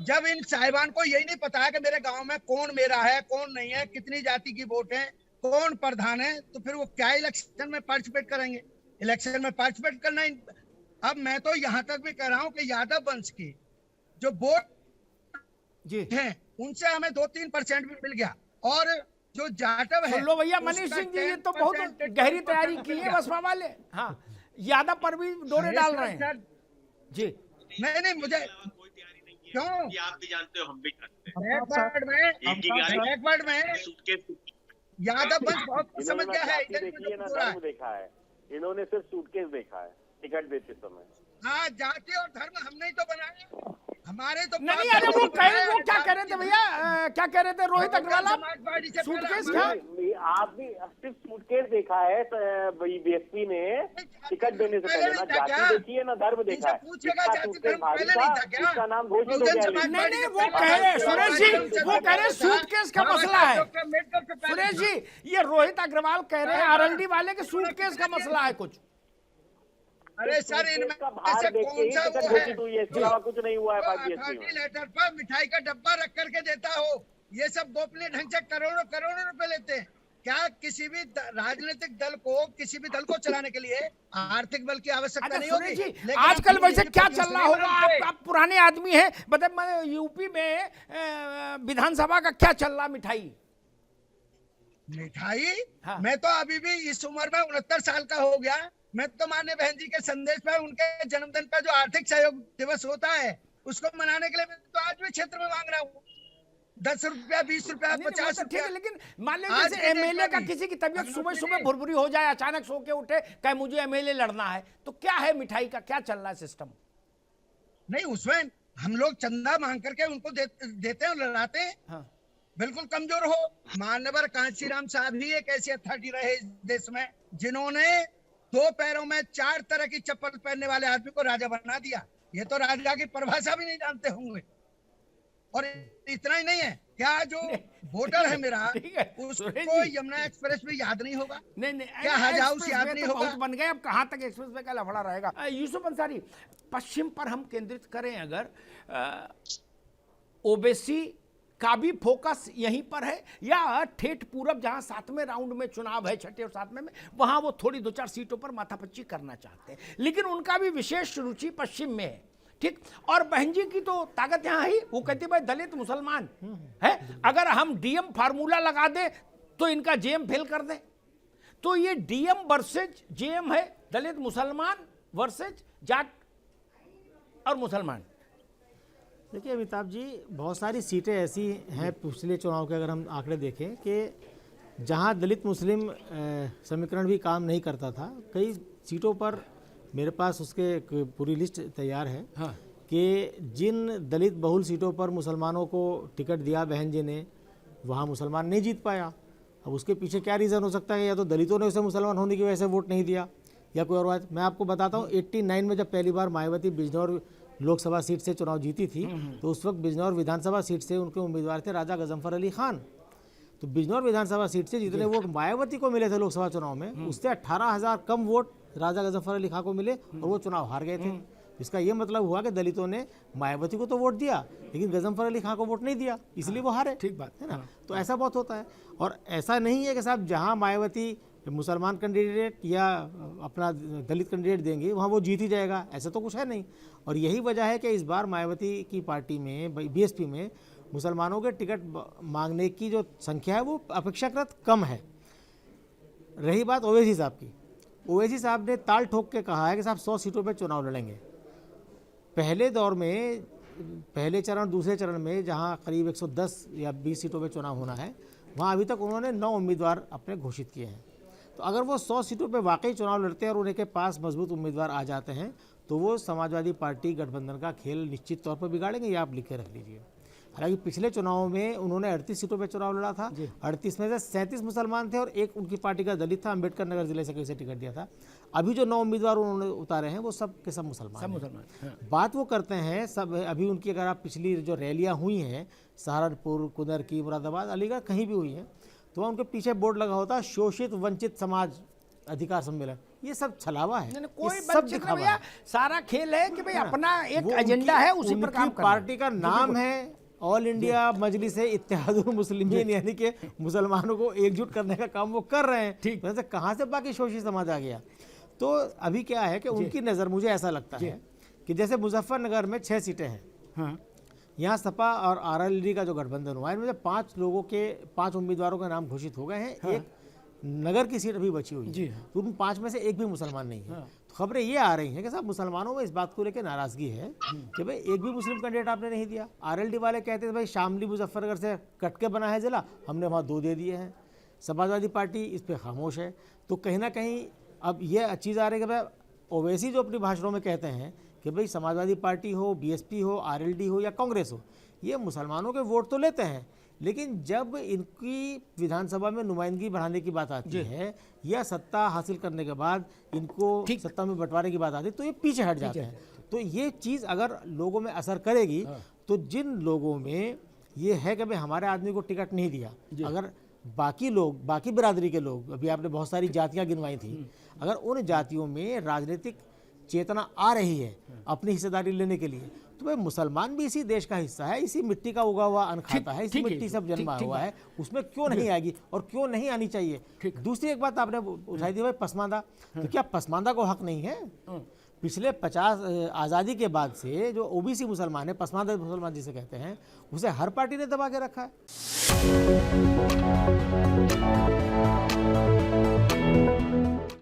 जब इन साहिबान को यही नहीं पता है कि मेरे गांव में कौन मेरा है कौन नहीं है, कितनी जाति की वोट है, कौन प्रधान है, तो फिर वो क्या इलेक्शन में पार्टिसिपेट करेंगे? इलेक्शन में पार्टिसिपेट करना अब मैं तो यहाँ तक भी कह रहा हूँ कि यादव वंश की जो वोट जी हैं उनसे हमें 2-3% भी मिल गया, और जो जाटव है सुन लो भैया, मनीष उसका सिंह जी ये तो 10% बहुत गहरी तैयारी की मिल है गया। बसपा वाले। हाँ, यादव पर भी डोरे अरे डाल सर, रहे हैं। सर, जी नहीं मुझे कोई तैयारी नहीं है क्यों कि आप भी जानते हो हम भी जानते हैं। बैकवर्ड में सूटकेस यादव वंश बहुत कुछ इन्होंने समझ ना गया है, जाति इधर देखी है ना हो रहा धर्म देखा है, इन्होंने सिर्फ सूटकेस देखा है टिकट देते समय। हाँ, जाति और धर्म हमने ही तो बनाए, हमारे तो नहीं, अरे वो क्या कह रहे थे भैया, क्या कह रहे थे रोहित अग्रवाल, आप समाज पार्टी से सूटकेस पहले क्या? आप भी सिर्फ सूटकेस देखा है बीएसपी ने टिकट देने से पहले, ना जाति देखी है ना धर्म देखा है। पूछेगा इसका जाति सूटकेस धर्म भारी पहले था, नहीं था क्या? इसका नाम घोषित हो बहुजन गया समाज है। नहीं, वो कह रहे सुरेश जी, वो कह रहे सूटकेस का मसला है। सुरेश जी, ये रोहित अग्रवाल कह रहे हैं आरएलडी वाले के सूटकेस का मसला है कुछ। अरे सर, इनमें का भार से देख के कौन ही सा टिकट वो है घोषित हुई है, इसके अलावा कुछ नहीं हुआ है जो बीएसपी में। अथॉरिटी लेटर पर मिठाई का डब्बा रख करके देता हो? ये सब गोपनीय ढंग से करोड़ों करोड़ों रुपए लेते हैं। क्या किसी भी राजनीतिक दल को, किसी भी दल को चलाने के लिए आर्थिक बल की आवश्यकता अच्छा नहीं सुरेश होती? जी, लेकिन आजकल अपनी वैसे नीति क्या पर चल रहा दूसरे होगा? नाम आप पुराने आदमी हैं, मतलब यूपी में विधानसभा का क्या चल रहा मिठाई? मिठाई हाँ। मैं तो अभी भी इस उम्र में 69 साल का हो गया, मैं तो माननीय बहन जी के संदेश पर, उनके जन्मदिन पर जो आर्थिक सहयोग दिवस होता है उसको मनाने के लिए मैं तो आज भी क्षेत्र में मांग रहा हूँ 10 रुपया, 20 रुपया, नहीं, वो 50 तो ठीक रुपया। है, लेकिन मान लीजिए आज जैसे के डेट एमएलए में का भी किसी की तबीयत हम सुबह लोग सुबह के भुरभुरी हो जाए, अचानक सो के उठे, कहे मुझे एमएलए लड़ना है, तो क्या है मिठाई का क्या चल रहा है सिस्टम? नहीं, उसमें हम लोग चंदा मांग करके उनको देते हैं और लड़ाते हैं। हाँ। बिल्कुल कमजोर हो। मान्यवर कांशीराम साहब ही एक ऐसी अथॉरिटी रहे इस देश में जिन्होंने 2 पैरों में 4 तरह की चप्पल पहनने वाले आदमी को राजा बना दिया। ये तो राजा की परिभाषा भी नहीं जानते होंगे। और इतना ही नहीं है, क्या जो वोटर है मेरा उसको यमुना एक्सप्रेस भी याद नहीं होगा? नहीं, क्या हज हाउस याद नहीं होगा? बहुत बन गए, अब कहां तक एक्सप्रेस वे का लफड़ा रहेगा। यूसुफ अंसारी, पश्चिम पर हम केंद्रित करें अगर, ओबीसी का भी फोकस यहीं पर है, या ठेठ पूरब जहां 7वें राउंड में चुनाव है, 6ठे और 7वें में, वहां वो थोड़ी 2-4 सीटों पर माथापच्ची करना चाहते हैं, लेकिन उनका भी विशेष रुचि पश्चिम में है, ठीक? और बहन जी की तो ताकत यहां ही, वो कहती भाई दलित मुसलमान है, अगर हम डीएम फार्मूला लगा दे तो इनका जेएम फेल कर दे, तो ये डीएम वर्सेज जेएम है, दलित मुसलमान वर्सेज जाट और मुसलमान। देखिए अमिताभ जी, बहुत सारी सीटें ऐसी हैं पिछले चुनाव के, अगर हम आंकड़े देखें कि जहां दलित मुस्लिम समीकरण भी काम नहीं करता था, कई सीटों पर मेरे पास उसके पूरी लिस्ट तैयार है। हाँ। कि जिन दलित बहुल सीटों पर मुसलमानों को टिकट दिया बहन जी ने, वहाँ मुसलमान नहीं जीत पाया। अब उसके पीछे क्या रीज़न हो सकता है? या तो दलितों ने उसे मुसलमान होने की वजह से वोट नहीं दिया, या कोई और बात। मैं आपको बताता हूँ, 89 में जब पहली बार मायावती बिजनौर लोकसभा सीट से चुनाव जीती थी, तो उस वक्त बिजनौर विधानसभा सीट से उनके उम्मीदवार थे राजा गजनफर अली खान। तो बिजनौर विधानसभा सीट से जितने वोट मायावती को मिले थे लोकसभा चुनाव में, उससे 18,000 कम वोट राजा गजनफर अली खान को मिले और वो चुनाव हार गए थे। इसका ये मतलब हुआ कि दलितों ने मायावती को तो वोट दिया, लेकिन गजनफर अली खान को वोट नहीं दिया, इसलिए वो हारे। ठीक बात है ना? तो ऐसा बहुत होता है। और ऐसा नहीं है कि साहब जहाँ मायावती मुसलमान कैंडिडेट या अपना दलित कैंडिडेट देंगे वहाँ वो जीत ही जाएगा, ऐसा तो कुछ है नहीं। और यही वजह है कि इस बार मायावती की पार्टी में, बीएसपी में, मुसलमानों के टिकट मांगने की जो संख्या है वो अपेक्षाकृत कम है। रही बात ओवैसी साहब की, ओवैसी साहब ने ताल ठोक के कहा है कि साहब 100 सीटों पे चुनाव लड़ेंगे। पहले दौर में, पहले चरण दूसरे चरण में जहां करीब 110 या 20 सीटों पे चुनाव होना है, वहां अभी तक उन्होंने 9 उम्मीदवार अपने घोषित किए हैं। तो अगर वो 100 सीटों पे वाकई चुनाव लड़ते हैं और उनके पास मजबूत उम्मीदवार आ जाते हैं, तो वो समाजवादी पार्टी गठबंधन का खेल निश्चित तौर पर बिगाड़ेंगे, ये आप लिख के रख लीजिए। हालांकि पिछले चुनावों में उन्होंने 38 सीटों पे चुनाव लड़ा था, 38 में से 37 मुसलमान थे और एक उनकी पार्टी का दलित था, अम्बेडकर नगर जिले से किसी टिकट दिया था। अभी जो 9 उम्मीदवार उन्होंने उतारे हैं वो सब के सब मुसलमान हैं। हाँ। बात वो करते हैं सब, अभी उनकी अगर आप पिछली जो रैलियाँ हुई हैं सहारनपुर, कुदर की, मुरादाबाद, अलीगढ़, कहीं भी हुई हैं, तो वहाँ उनके पीछे बोर्ड लगा होता है शोषित वंचित समाज अधिकार सम्मेलन। ये सब छलावा है, नहीं, कोई ये सब बातचीत नहीं दिखावा भैया, है। सारा खेल है कि भाई अपना एक वो एजेंडा है, उसी पर उनकी काम करना है। पार्टी का नाम है ऑल इंडिया मजलिस इत्तेहादुल मुस्लिमीन, यानी कि मुसलमानों को एकजुट करने का काम वो कर रहे हैं। ठीक। वैसे कहाँ से बाकी शोषी समाज आ गया? तो अभी क्या है कि उनकी नज़र, मुझे ऐसा लगता है कि जैसे मुजफ्फरनगर में 6 सीटें हैं, हाँ। यहाँ सपा और आरएलडी का जो गठबंधन हुआ है, इनमें से 5 उम्मीदवारों के नाम घोषित हो गए हैं। हाँ। एक नगर की सीट अभी बची हुई जी है, हाँ। तो उन 5 में से एक भी मुसलमान नहीं है। हाँ। तो खबरें ये आ रही हैं कि साहब मुसलमानों में इस बात को लेकर नाराजगी है कि भाई एक भी मुस्लिम कैंडिडेट आपने नहीं दिया। आरएलडी वाले कहते हैं भाई शामली मुजफ्फरनगर से कट के बना है जिला, हमने वहाँ 2 दे दिए हैं। समाजवादी पार्टी इस पर खामोश है। तो कहीं ना कहीं अब ये चीज़ आ रही है कि भाई ओवैसी जो अपनी भाषणों में कहते हैं कि भाई समाजवादी पार्टी हो, बीएसपी हो, आरएलडी हो या कांग्रेस हो, ये मुसलमानों के वोट तो लेते हैं, लेकिन जब इनकी विधानसभा में नुमाइंदगी बढ़ाने की बात आती है या सत्ता हासिल करने के बाद इनको सत्ता में बंटवारे की बात आती है, तो ये पीछे हट जाते हैं। तो ये चीज़ अगर लोगों में असर करेगी, तो जिन लोगों में ये है कि भाई हमारे आदमी को टिकट नहीं दिया, अगर बाकी लोग, बाकी बिरादरी के लोग, अभी आपने बहुत सारी जातियां गिनवाई थी, अगर उन जातियों में राजनीतिक चेतना आ रही है अपनी हिस्सेदारी लेने के लिए, तो भाई मुसलमान भी इसी देश का हिस्सा है, इसी मिट्टी का उगा हुआ अन्न खाता है, इसी मिट्टी से जन्मा हुआ है, उसमें क्यों नहीं आएगी और क्यों नहीं आनी चाहिए। दूसरी एक बात आपने उठाई थी भाई पसमानदा, तो क्या पसमानदा को हक नहीं है? पिछले 50 आज़ादी के बाद से जो ओबीसी मुसलमान है, पसमानदा मुसलमान जिसे कहते हैं, उसे हर पार्टी ने दबा के रखा है।